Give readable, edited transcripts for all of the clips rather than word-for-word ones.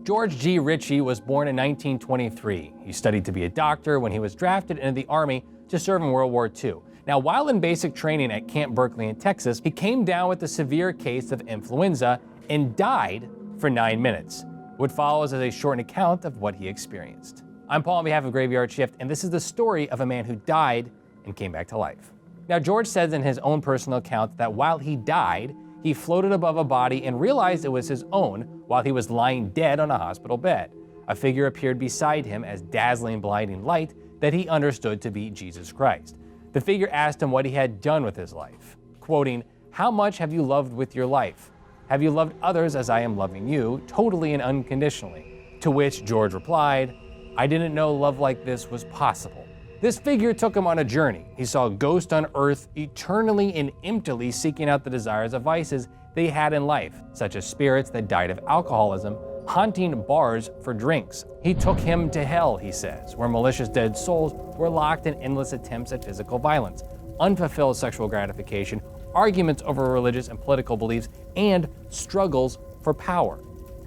George G. Ritchie was born in 1923. He studied to be a doctor when he was drafted into the Army to serve in World War II. Now, while in basic training at Camp Berkeley in Texas, he came down with a severe case of influenza and died for 9 minutes. What follows is a shortened account of what he experienced. I'm Paul on behalf of Graveyard Shift, and this is the story of a man who died and came back to life. Now, George says in his own personal account that while he died, he floated above a body and realized it was his own while he was lying dead on a hospital bed. A figure appeared beside him as dazzling, blinding light that he understood to be Jesus Christ. The figure asked him what he had done with his life, quoting, "How much have you loved with your life? Have you loved others as I am loving you, totally and unconditionally?" To which George replied, "I didn't know love like this was possible." This figure took him on a journey. He saw ghosts on earth eternally and emptily seeking out the desires of vices they had in life, such as spirits that died of alcoholism, haunting bars for drinks. He took him to hell, he says, where malicious dead souls were locked in endless attempts at physical violence, unfulfilled sexual gratification, arguments over religious and political beliefs, and struggles for power.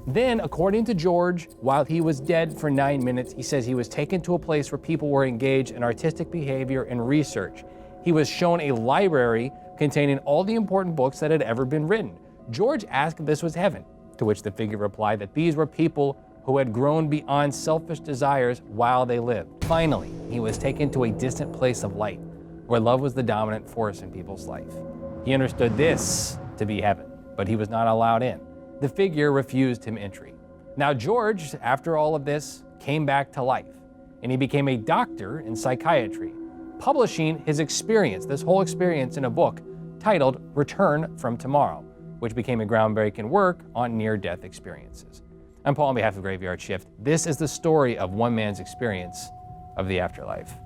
Then, according to George, while he was dead for 9 minutes, he says he was taken to a place where people were engaged in artistic behavior and research. He was shown a library containing all the important books that had ever been written. George asked if this was heaven, to which the figure replied that these were people who had grown beyond selfish desires while they lived. Finally, he was taken to a distant place of light, where love was the dominant force in people's life. He understood this to be heaven, but he was not allowed in. The figure refused him entry. Now, George, after all of this, came back to life, and he became a doctor in psychiatry, publishing his experience, this whole experience, in a book titled Return from Tomorrow, which became a groundbreaking work on near-death experiences. I'm Paul on behalf of Graveyard Shift. This is the story of one man's experience of the afterlife.